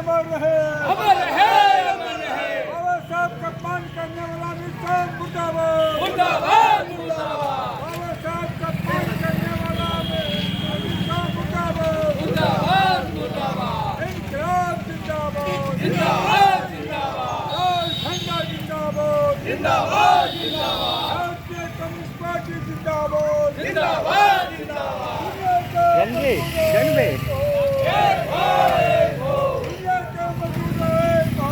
अमर रहे, अमर रहे, अमर रहे। बाबा साहब का अपमान करने वाला निशान मुर्दाबाद, मुर्दाबाद, मुर्दाबाद, बाबा साहब का अपमान करने वाला निशान मुर्दाबाद, मुर्दाबाद, मुर्दाबाद, इनकलाब जिंदाबाद, जिंदाबाद, जिंदाबाद, लाल झंडा जिंदाबाद, जिंदाबाद, जिंदाबाद, भारतीय कम्युनिस्ट पार्टी जिंदाबाद, जिंदाबाद, जिंदाबाद। जंगे जंगे एक हो, एक हो, दुनिया के मजदूर एक हो,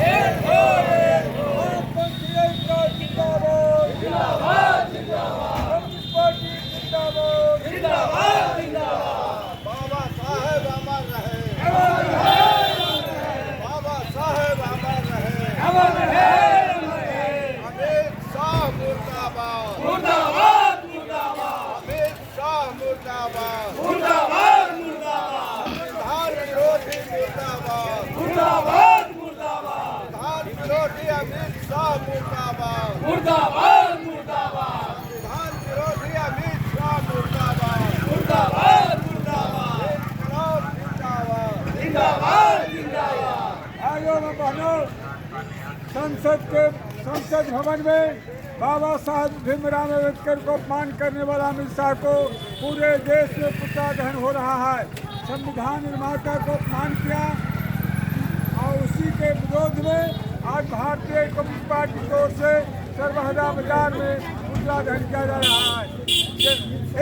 एक हो, एक हो। वामपंथी एकता जिंदाबाद, जिंदाबाद, जिंदाबाद, कम्युनिस्ट पार्टी जिंदाबाद, जिंदाबाद, जिंदाबाद। बाबा साहेब अमर रहे, अमर रहे, अमर रहे, बाबा साहेब अमर रहे, अमर रहे, अमर रहे। अमित शाह मुर्दाबाद, मुर्दाबाद, मुर्दाबाद, अमित शाह मुर्दाबाद, मुर्दाबाद, मुर्दाबाद, संविधान विरोधी मुर्दाबाद, मुर्दाबाद, मुर्दाबाद, संविधान विरोधी अमित शाह मुर्दाबाद, मुर्दाबाद, मुर्दाबाद, संविधान विरोधी अमित शाह मुर्दाबाद, मुर्दाबाद, मुर्दाबाद, इनकलाब जिंदाबाद। जिंदाबाद, जिंदाबाद। भाइयों और बहनों, संसद भवन में बाबा साहब भीमराव अम्बेडकर को अपमान करने वाला अमित शाह को पूरे देश में पुतला दहन हो रहा है। संविधान निर्माता को अपमान किया और उसी के विरोध में आज भारतीय कम्युनिस्ट पार्टी की ओर से सरबहदा बाजार में पुतला दहन किया जा रहा है।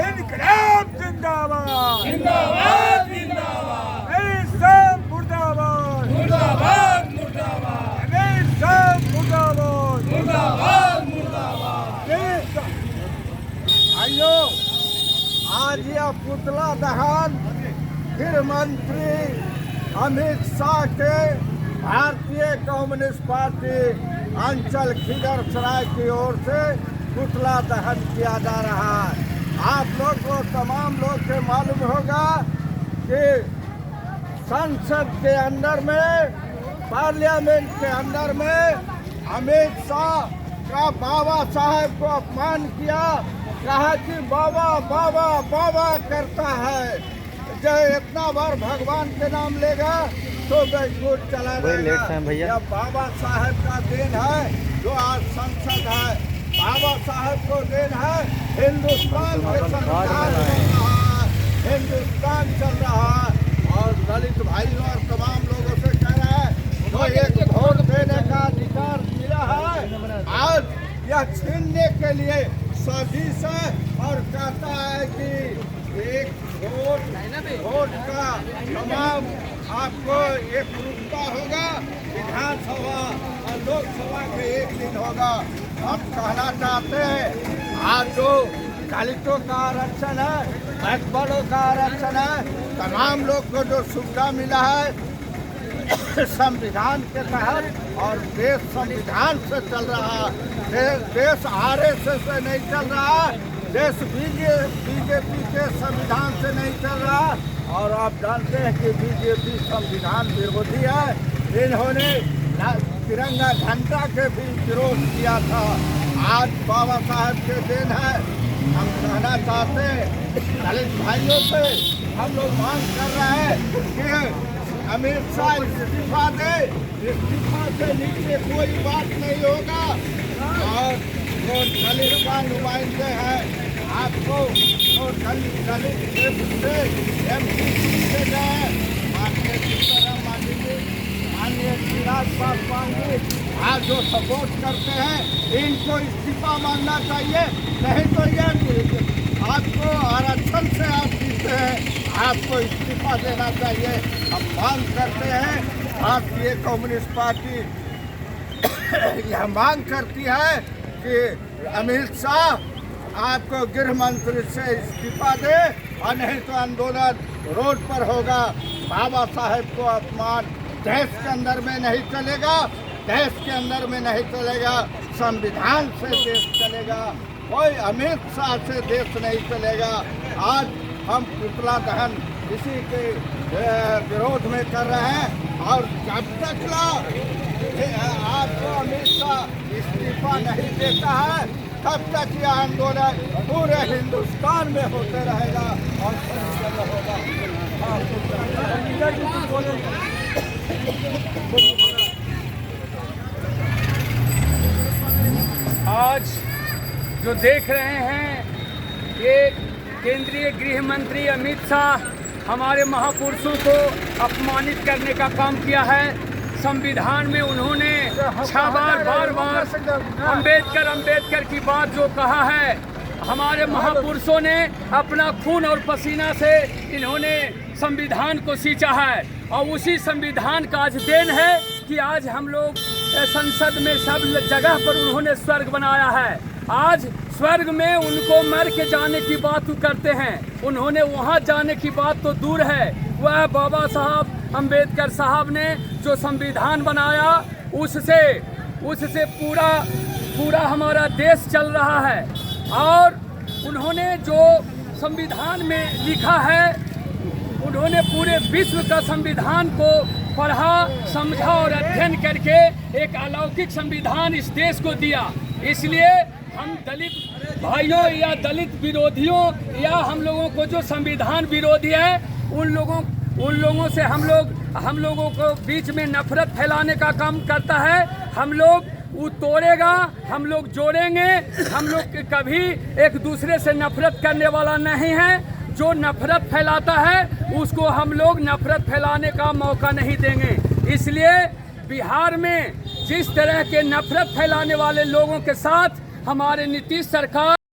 इनकलाब जिंदाबाद, जिंदाबाद, जिंदाबाद, अमित शाह मुर्दाबाद, मुर्दाबाद, मुर्दाबाद, अमित शाह मुर्दाबाद, मुर्दाबाद, मुर्दाबाद। भाइयों, आज यह पुतला दहन गृह मंत्री अमित शाह के भारतीय कम्युनिस्ट पार्टी अंचल खिजरसराय की ओर से पुतला दहन किया जा रहा है। आप लोग को, तमाम लोग के मालूम होगा कि संसद के अंदर में, पार्लियामेंट के अंदर में अमित शाह का बाबा साहेब को अपमान किया, कहा कि बाबा बाबा बाबा करता है। जब इतना बार भगवान के नाम लेगा तो बैकुंठ चला जाएगा। यह बाबा साहेब का देन है जो आज संसद है, बाबा साहेब को देन है। हिंदुस्तान में संविधान चल रहा है, हिंदुस्तान चल रहा है। और दलित भाइयों और तमाम लोगों से कह रहा है तो एक वोट देने का अधिकार मिला है, आज यह छीनने के लिए साजिश है। और कहता है कि एक वोट का तमाम आपको एक रुकता होगा, विधानसभा और लोकसभा में एक दिन होगा। हम कहना चाहते हैं आज जो दलितों का आरक्षण है, बैकवर्डों का आरक्षण है, तमाम लोग को जो सुविधा मिला है संविधान के तहत, और देश संविधान से चल रहा है। देश आरएसएस से नहीं चल रहा, देश बीजेपी के संविधान से नहीं चल रहा। और आप जानते हैं कि बीजेपी संविधान विरोधी है। इन्होंने तिरंगा झंडा के भी विरोध किया था। आज बाबा साहब के दिन है। हम कहना चाहते हैं दलित भाइयों से, हम लोग मांग कर रहे हैं कि अमित शाह इस्तीफा दे। इस्तीफा से नीचे कोई बात नहीं होगा। और जो दलित का नुमाइंदे हैं, आपको जो दलित क्षेत्र से MP से गए, माननीय सीताराम मांझी जी, माननीय चिराग पासवान जी, आज जो सपोर्ट करते हैं, इनको इस्तीफा मांगना चाहिए। नहीं तो ये आपको आरक्षण से आप जीते हैं, आपको इस्तीफा देना चाहिए। हम मांग करते हैं, भारतीय कम्युनिस्ट पार्टी यह मांग करती है कि अमित शाह आपको गृह मंत्री से इस्तीफा दे, और नहीं तो आंदोलन रोड पर होगा। बाबा साहेब को अपमान देश के अंदर में नहीं चलेगा, देश के अंदर में नहीं चलेगा, संविधान से देश चलेगा, कोई अमित शाह से देश नहीं चलेगा। आज हम पुतला दहन इसी के विरोध में कर रहे हैं। और जब तक आपको अमित शाह इस्तीफा नहीं देता है, तब तक यह आंदोलन पूरे हिंदुस्तान में होते रहेगा और होगा। आज जो देख रहे हैं ये केंद्रीय गृह मंत्री अमित शाह हमारे महापुरुषों को अपमानित करने का काम किया है। संविधान में उन्होंने 6 बार अंबेडकर की बात जो कहा है, हमारे महापुरुषों ने अपना खून और पसीना से इन्होंने संविधान को सींचा है और उसी संविधान का आज देन है कि आज हम लोग संसद में सब जगह पर उन्होंने स्वर्ग बनाया है। आज स्वर्ग में उनको मर के जाने की बात करते हैं, उन्होंने वहाँ जाने की बात तो दूर है। वह बाबा साहब अंबेडकर साहब ने जो संविधान बनाया उससे पूरा हमारा देश चल रहा है। और उन्होंने जो संविधान में लिखा है, उन्होंने पूरे विश्व का संविधान को पढ़ा, समझा और अध्ययन करके एक अलौकिक संविधान इस देश को दिया। इसलिए हम दलित भाइयों या दलित विरोधियों या हम लोगों को जो संविधान विरोधी है उन लोगों से हम लोगों को बीच में नफरत फैलाने का काम करता है। हम लोग वो तोड़ेगा, हम लोग जोड़ेंगे। हम लोग कभी एक दूसरे से नफरत करने वाला नहीं है। जो नफरत फैलाता है उसको हम लोग नफरत फैलाने का मौका नहीं देंगे। इसलिए बिहार में जिस तरह के नफरत फैलाने वाले लोगों के साथ हमारे नीतीश सरकार